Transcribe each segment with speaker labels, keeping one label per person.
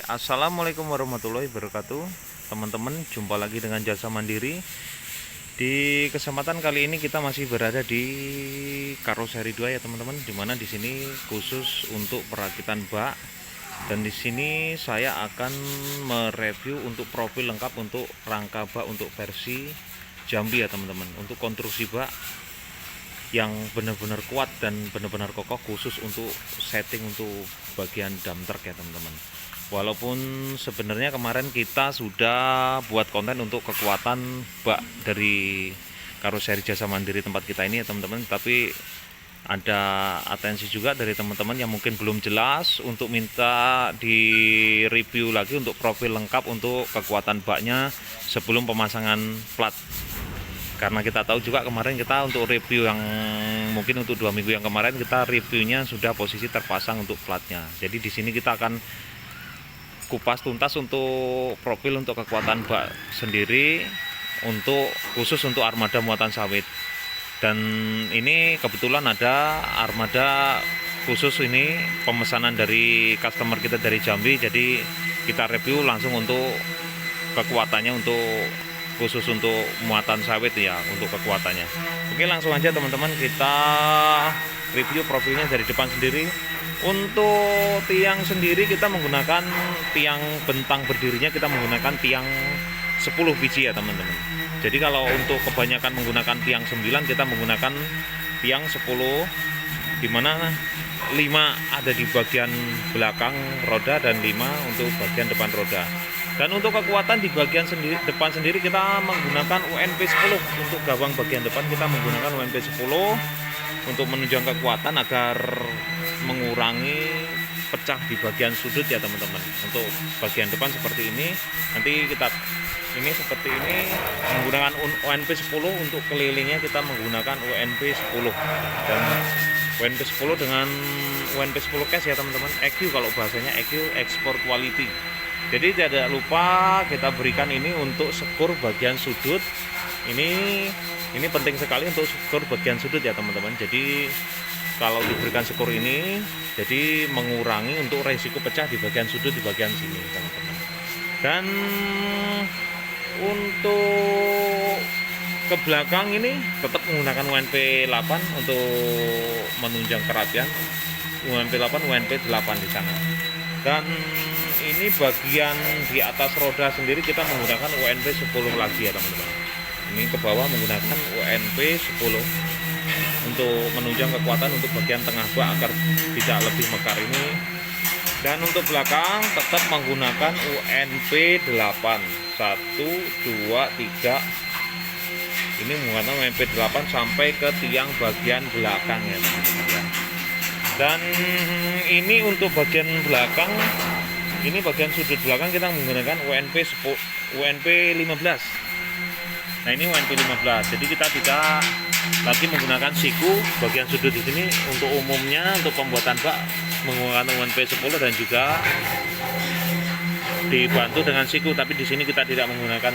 Speaker 1: Assalamualaikum warahmatullahi wabarakatuh. Teman-teman, jumpa lagi dengan Jasa Mandiri. Di kesempatan kali ini kita masih berada di Karoseri 2 ya teman-teman, dimana di sini khusus untuk perakitan bak. Dan di sini saya akan mereview untuk profil lengkap untuk rangka bak untuk versi Jambi ya teman-teman. Untuk konstruksi bak yang benar-benar kuat dan benar-benar kokoh, khusus untuk setting untuk bagian dam truk ya teman-teman. Walaupun sebenarnya kemarin kita sudah buat konten untuk kekuatan bak dari Karoseri Jasa Mandiri tempat kita ini ya teman-teman, tapi ada atensi juga dari teman-teman yang mungkin belum jelas untuk minta di review lagi untuk profil lengkap untuk kekuatan baknya sebelum pemasangan plat. Karena kita tahu juga kemarin kita untuk review yang mungkin untuk 2 minggu yang kemarin kita reviewnya sudah posisi terpasang untuk platnya. Jadi di sini kita akan kupas tuntas untuk profil untuk kekuatan bak sendiri untuk khusus untuk armada muatan sawit. Dan ini kebetulan ada armada khusus, ini pemesanan dari customer kita dari Jambi. Jadi kita review langsung untuk kekuatannya untuk khusus untuk muatan sawit ya, untuk kekuatannya. Oke, langsung aja teman-teman kita review profilnya dari depan sendiri. Untuk tiang sendiri kita menggunakan tiang bentang berdirinya, kita menggunakan tiang 10 biji ya teman-teman. Jadi kalau untuk kebanyakan menggunakan tiang 9, kita menggunakan tiang 10, dimana 5 ada di bagian belakang roda dan 5 untuk bagian depan roda. Dan untuk kekuatan di bagian depan sendiri kita menggunakan UNP 10. Untuk gawang bagian depan kita menggunakan UNP 10 untuk menunjang kekuatan agar mengurangi pecah di bagian sudut ya teman-teman. Untuk bagian depan seperti ini, nanti kita ini seperti ini menggunakan UNP 10. Untuk kelilingnya kita menggunakan UNP 10 dan UNP 10 dengan UNP 10 case ya teman-teman. EQ kalau bahasanya EQ, export quality. Jadi tidak lupa kita berikan ini untuk sekur bagian sudut. Ini penting sekali untuk sekur bagian sudut ya teman-teman. Jadi kalau diberikan sekur ini, jadi mengurangi untuk resiko pecah di bagian sudut di bagian sini teman-teman. Dan untuk ke belakang ini tetap menggunakan UNP 8 untuk menunjang kerapian. UNP 8, UNP 8 di sana. Dan ini bagian di atas roda sendiri kita menggunakan UNP 10 lagi ya teman-teman. Ini ke bawah menggunakan UNP 10 untuk menunjang kekuatan untuk bagian tengah bak agar tidak lebih mekar ini. Dan untuk belakang tetap menggunakan UNP 8 1, 2, 3. Ini menggunakan UNP 8 sampai ke tiang bagian belakang ya teman-teman. Dan ini untuk bagian belakang, ini bagian sudut belakang kita menggunakan UNP 15. Nah ini UNP 15. Jadi kita tidak lagi menggunakan siku bagian sudut di sini. Untuk umumnya untuk pembuatan bak menggunakan UNP 10 dan juga dibantu dengan siku. Tapi di sini kita tidak menggunakan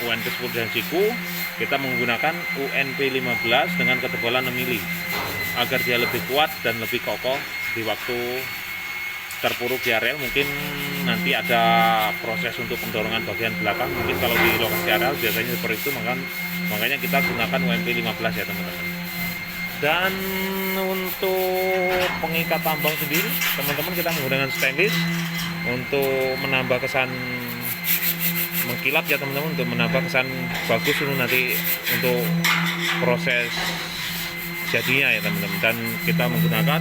Speaker 1: UNP 10 dan siku. Kita menggunakan UNP 15 dengan ketebalan 6 mili agar dia lebih kuat dan lebih kokoh di waktu terpuruk di areal. Mungkin nanti ada proses untuk pendorongan bagian belakang, mungkin kalau di lokasi areal biasanya seperti itu, makanya kita gunakan UNP 15 ya teman-teman. Dan untuk pengikat tambang sendiri teman-teman kita menggunakan stainless untuk menambah kesan mengkilap ya teman-teman, untuk menambah kesan bagus dulu nanti untuk proses jadinya ya teman-teman. Dan kita menggunakan,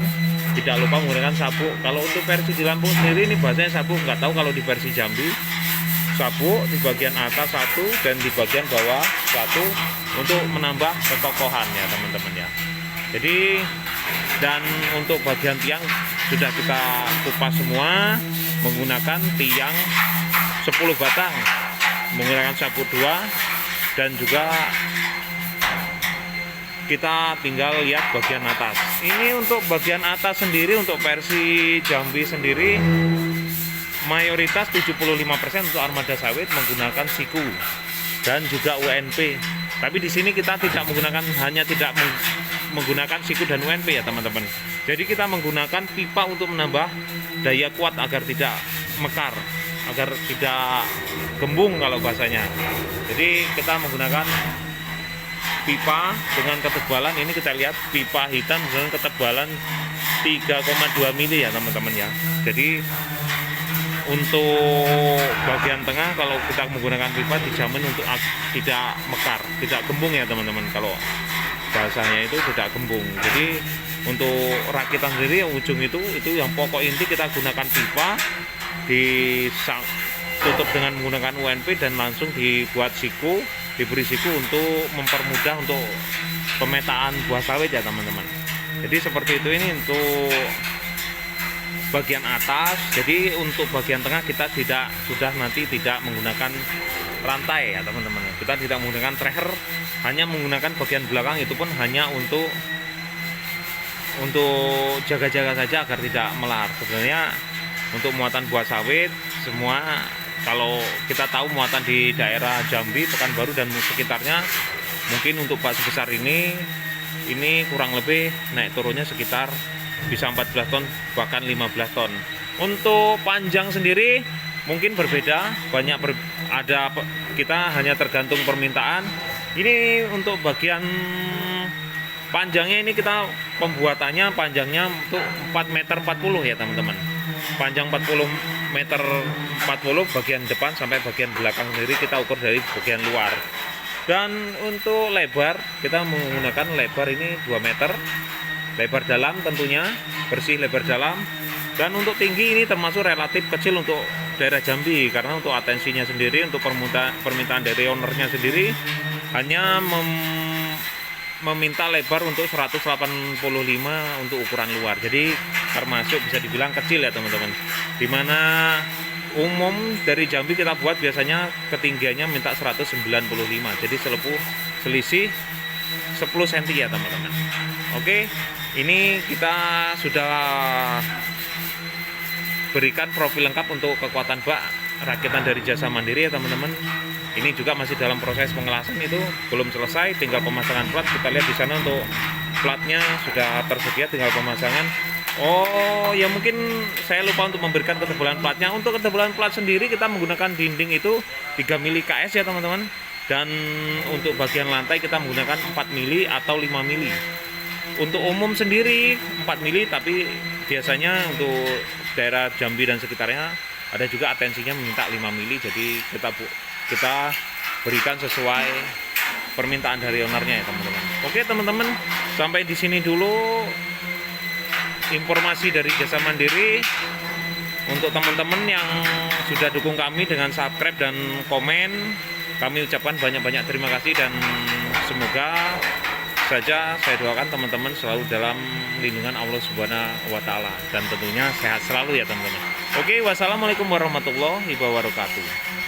Speaker 1: tidak lupa menggunakan sabuk. Kalau untuk versi di Lampung sendiri ini bahasanya sabuk, nggak tahu kalau di versi Jambi. Sabuk di bagian atas 1 dan di bagian bawah 1 untuk menambah kekokohan ya teman-teman ya. Jadi dan untuk bagian tiang sudah kita kupas semua menggunakan tiang 10 batang, menggunakan sabuk 2, dan juga kita tinggal lihat bagian atas. Ini untuk bagian atas sendiri untuk versi Jambi sendiri mayoritas 75% untuk armada sawit menggunakan siku dan juga UNP. Tapi di sini kita tidak menggunakan, hanya tidak menggunakan siku dan UNP ya teman-teman. Jadi kita menggunakan pipa untuk menambah daya kuat agar tidak mekar. agar tidak gembung kalau bahasanya. Jadi kita menggunakan pipa dengan ketebalan, ini kita lihat pipa hitam dengan ketebalan 3,2 mili ya teman-teman ya. Jadi untuk bagian tengah kalau kita menggunakan pipa dijamin untuk tidak mekar, tidak gembung ya teman-teman. Kalau bahasanya itu tidak gembung. Jadi untuk rakitan sendiri ujung itu yang pokok inti kita gunakan pipa, ditutup dengan menggunakan UNP dan langsung dibuat siku, diberi siku untuk mempermudah untuk pemetaan buah sawit ya teman-teman. Jadi seperti itu ini untuk bagian atas. Jadi untuk bagian tengah kita sudah nanti tidak menggunakan rantai ya teman-teman. Kita tidak menggunakan tracker, hanya menggunakan bagian belakang, itu pun hanya untuk jaga-jaga saja agar tidak melar. Sebenarnya untuk muatan buah sawit semua, kalau kita tahu muatan di daerah Jambi, Pekanbaru dan sekitarnya, mungkin untuk bak sebesar ini kurang lebih naik turunnya sekitar bisa 14 ton bahkan 15 ton. Untuk panjang sendiri mungkin berbeda, kita hanya tergantung permintaan. Ini untuk bagian panjangnya ini kita pembuatannya panjangnya untuk 4,40 meter ya teman-teman. Panjang 40 meter 40 bagian depan sampai bagian belakang sendiri kita ukur dari bagian luar. Dan untuk lebar kita menggunakan lebar ini 2 meter. Lebar dalam tentunya, bersih lebar dalam. Dan untuk tinggi ini termasuk relatif kecil untuk daerah Jambi, karena untuk atensinya sendiri, untuk permintaan dari ownernya sendiri hanya meminta lebar untuk 185 untuk ukuran luar. Jadi termasuk bisa dibilang kecil ya teman-teman. Dimana umum dari Jambi kita buat biasanya ketinggiannya minta 195. Jadi selisih 10 cm ya teman-teman. Oke, ini kita sudah berikan profil lengkap untuk kekuatan bak rakitan dari Jasa Mandiri ya teman-teman. Ini juga masih dalam proses pengelasan, itu belum selesai, tinggal pemasangan plat. Kita lihat di sana untuk platnya sudah tersedia, tinggal pemasangan. Oh ya, mungkin saya lupa untuk memberikan ketebalan platnya. Untuk ketebalan plat sendiri kita menggunakan dinding itu 3 mili KS ya teman-teman. Dan untuk bagian lantai kita menggunakan 4 mili atau 5 mili. Untuk umum sendiri 4 mili, tapi biasanya untuk daerah Jambi dan sekitarnya ada juga atensinya meminta 5 mili. Jadi kita berikan sesuai permintaan dari ownernya ya teman-teman. Oke teman-teman, sampai di sini dulu informasi dari Jasa Mandiri. Untuk teman-teman yang sudah dukung kami dengan subscribe dan komen, kami ucapkan banyak-banyak terima kasih, dan semoga saja saya doakan teman-teman selalu dalam lindungan Allah Subhanahu wa Ta'ala, dan tentunya sehat selalu ya teman-teman. Oke, wassalamualaikum warahmatullahi wabarakatuh.